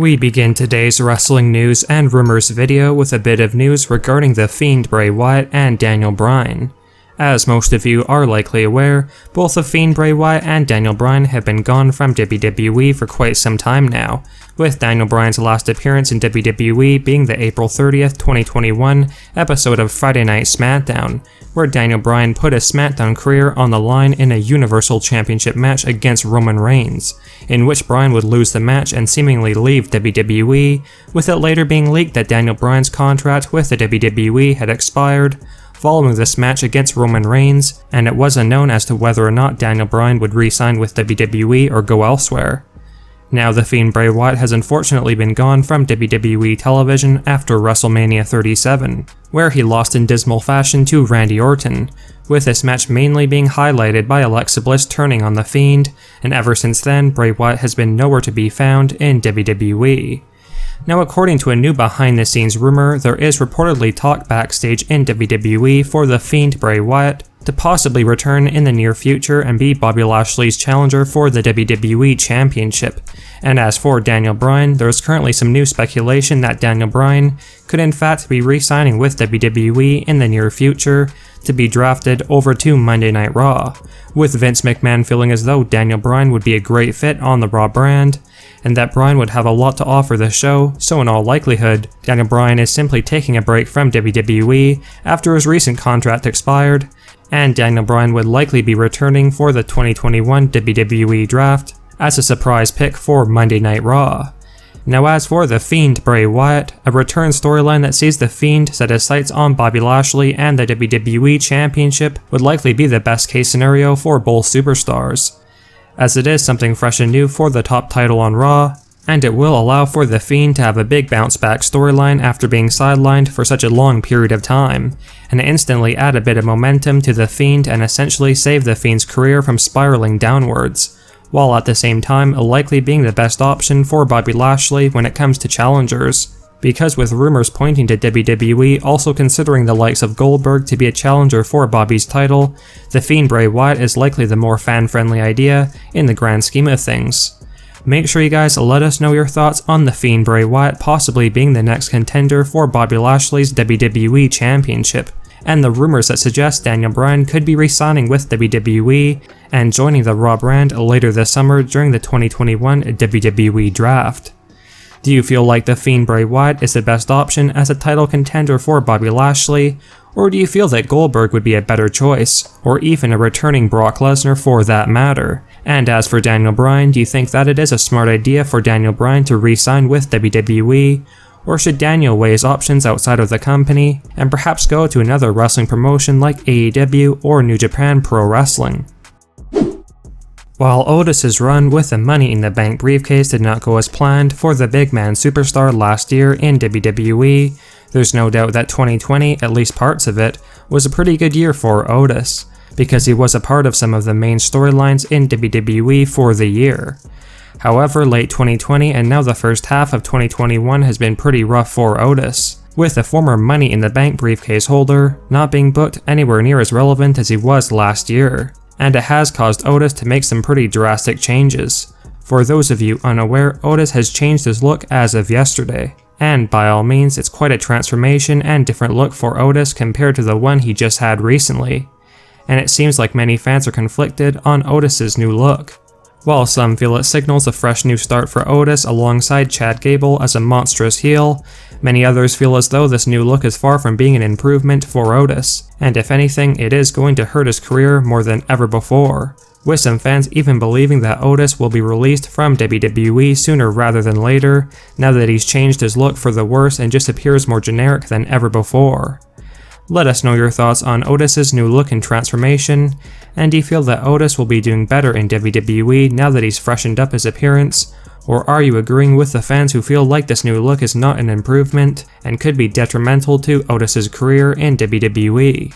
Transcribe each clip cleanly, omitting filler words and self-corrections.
We begin today's wrestling news and rumors video with a bit of news regarding The Fiend Bray Wyatt and Daniel Bryan. As most of you are likely aware, both The Fiend Bray Wyatt and Daniel Bryan have been gone from WWE for quite some time now, with Daniel Bryan's last appearance in WWE being the April 30th, 2021 episode of Friday Night SmackDown, where Daniel Bryan put his SmackDown career on the line in a Universal Championship match against Roman Reigns, in which Bryan would lose the match and seemingly leave WWE, with it later being leaked that Daniel Bryan's contract with the WWE had expired following this match against Roman Reigns, and it was unknown as to whether or not Daniel Bryan would re-sign with WWE or go elsewhere. Now The Fiend Bray Wyatt has unfortunately been gone from WWE television after WrestleMania 37, where he lost in dismal fashion to Randy Orton, with this match mainly being highlighted by Alexa Bliss turning on The Fiend, and ever since then Bray Wyatt has been nowhere to be found in WWE. Now, according to a new behind-the-scenes rumor, there is reportedly talk backstage in WWE for The Fiend Bray Wyatt to possibly return in the near future and be Bobby Lashley's challenger for the WWE Championship. And as for Daniel Bryan, there is currently some new speculation that Daniel Bryan could in fact be re-signing with WWE in the near future to be drafted over to Monday Night Raw, with Vince McMahon feeling as though Daniel Bryan would be a great fit on the Raw brand, and that Bryan would have a lot to offer the show, so in all likelihood, Daniel Bryan is simply taking a break from WWE after his recent contract expired, and Daniel Bryan would likely be returning for the 2021 WWE Draft as a surprise pick for Monday Night Raw. Now as for The Fiend Bray Wyatt, a return storyline that sees The Fiend set his sights on Bobby Lashley and the WWE Championship would likely be the best case scenario for both superstars, as it is something fresh and new for the top title on Raw, and it will allow for The Fiend to have a big bounce back storyline after being sidelined for such a long period of time, and instantly add a bit of momentum to The Fiend and essentially save The Fiend's career from spiraling downwards, while at the same time likely being the best option for Bobby Lashley when it comes to challengers, because with rumors pointing to WWE also considering the likes of Goldberg to be a challenger for Bobby's title, The Fiend Bray Wyatt is likely the more fan-friendly idea in the grand scheme of things. Make sure you guys let us know your thoughts on The Fiend Bray Wyatt possibly being the next contender for Bobby Lashley's WWE Championship, and the rumors that suggest Daniel Bryan could be re-signing with WWE and joining the Raw brand later this summer during the 2021 WWE Draft. Do you feel like The Fiend Bray Wyatt is the best option as a title contender for Bobby Lashley, or do you feel that Goldberg would be a better choice, or even a returning Brock Lesnar for that matter? And as for Daniel Bryan, do you think that it is a smart idea for Daniel Bryan to re-sign with WWE, or should Daniel weigh his options outside of the company and perhaps go to another wrestling promotion like AEW or New Japan Pro Wrestling? While Otis's run with the Money in the Bank briefcase did not go as planned for the big man superstar last year in WWE, there's no doubt that 2020, at least parts of it, was a pretty good year for Otis, because he was a part of some of the main storylines in WWE for the year. However, late 2020 and now the first half of 2021 has been pretty rough for Otis, with the former Money in the Bank briefcase holder not being booked anywhere near as relevant as he was last year, and it has caused Otis to make some pretty drastic changes. For those of you unaware, Otis has changed his look as of yesterday, and by all means it's quite a transformation and different look for Otis compared to the one he just had recently, and it seems like many fans are conflicted on Otis's new look. While some feel it signals a fresh new start for Otis alongside Chad Gable as a monstrous heel, many others feel as though this new look is far from being an improvement for Otis, and if anything, it is going to hurt his career more than ever before, with some fans even believing that Otis will be released from WWE sooner rather than later, now that he's changed his look for the worse and just appears more generic than ever before. Let us know your thoughts on Otis's new look and transformation, and do you feel that Otis will be doing better in WWE now that he's freshened up his appearance, or are you agreeing with the fans who feel like this new look is not an improvement and could be detrimental to Otis's career in WWE?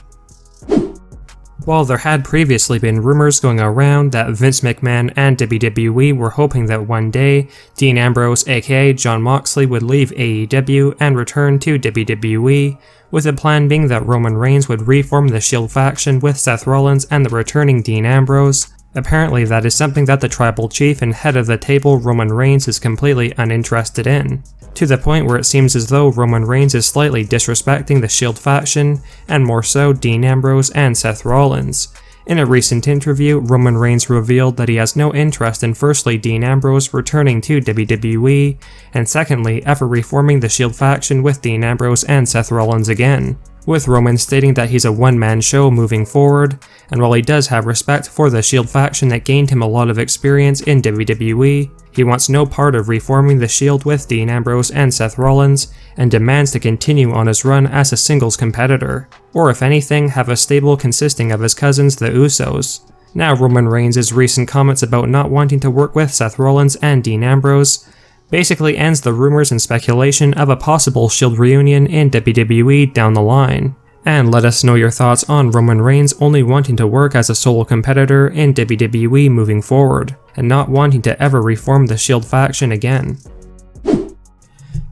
While there had previously been rumors going around that Vince McMahon and WWE were hoping that one day Dean Ambrose aka Jon Moxley would leave AEW and return to WWE, with the plan being that Roman Reigns would reform the Shield faction with Seth Rollins and the returning Dean Ambrose, Apparently that is something that the tribal chief and head of the table Roman Reigns is completely uninterested in, to the point where it seems as though Roman Reigns is slightly disrespecting the Shield faction, and more so Dean Ambrose and Seth Rollins. In a recent interview, Roman Reigns revealed that he has no interest in firstly Dean Ambrose returning to WWE, and secondly ever reforming the Shield faction with Dean Ambrose and Seth Rollins again, with Roman stating that he's a one-man show moving forward, and while he does have respect for the Shield faction that gained him a lot of experience in WWE, he wants no part of reforming the Shield with Dean Ambrose and Seth Rollins, and demands to continue on his run as a singles competitor, or if anything, have a stable consisting of his cousins the Usos. Now Roman Reigns' recent comments about not wanting to work with Seth Rollins and Dean Ambrose basically ends the rumors and speculation of a possible Shield reunion in WWE down the line. And let us know your thoughts on Roman Reigns only wanting to work as a solo competitor in WWE moving forward, and not wanting to ever reform the Shield faction again.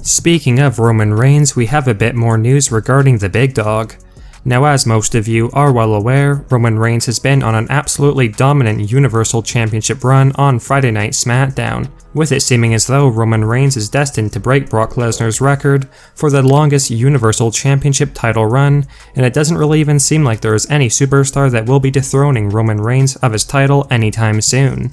Speaking of Roman Reigns, we have a bit more news regarding the big dog. Now, as most of you are well aware, Roman Reigns has been on an absolutely dominant Universal Championship run on Friday Night SmackDown, with it seeming as though Roman Reigns is destined to break Brock Lesnar's record for the longest Universal Championship title run, and it doesn't really even seem like there is any superstar that will be dethroning Roman Reigns of his title anytime soon.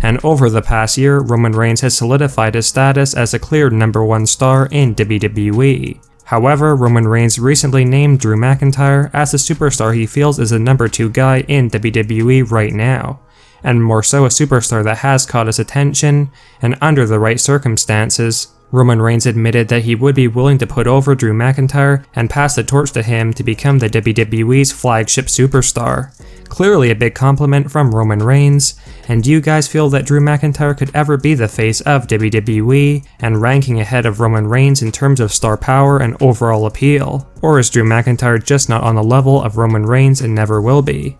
And over the past year, Roman Reigns has solidified his status as a clear #1 star in WWE. However, Roman Reigns recently named Drew McIntyre as the superstar he feels is the #2 guy in WWE right now, and more so a superstar that has caught his attention, and under the right circumstances, Roman Reigns admitted that he would be willing to put over Drew McIntyre and pass the torch to him to become the WWE's flagship superstar. Clearly a big compliment from Roman Reigns, and do you guys feel that Drew McIntyre could ever be the face of WWE and ranking ahead of Roman Reigns in terms of star power and overall appeal? Or is Drew McIntyre just not on the level of Roman Reigns and never will be?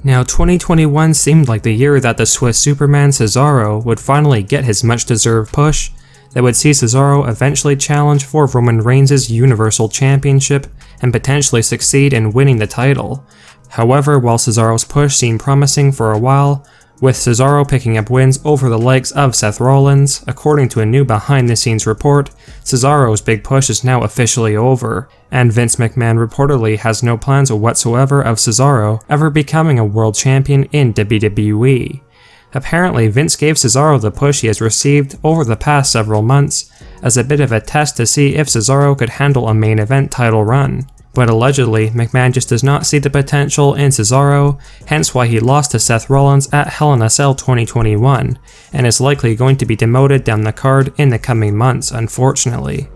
Now, 2021 seemed like the year that the Swiss Superman Cesaro would finally get his much-deserved push that would see Cesaro eventually challenge for Roman Reigns' Universal Championship and potentially succeed in winning the title. However, while Cesaro's push seemed promising for a while, with Cesaro picking up wins over the likes of Seth Rollins, according to a new behind-the-scenes report, Cesaro's big push is now officially over, and Vince McMahon reportedly has no plans whatsoever of Cesaro ever becoming a world champion in WWE. Apparently, Vince gave Cesaro the push he has received over the past several months as a bit of a test to see if Cesaro could handle a main event title run. But allegedly, McMahon just does not see the potential in Cesaro, hence why he lost to Seth Rollins at Hell in a Cell 2021, and is likely going to be demoted down the card in the coming months, unfortunately.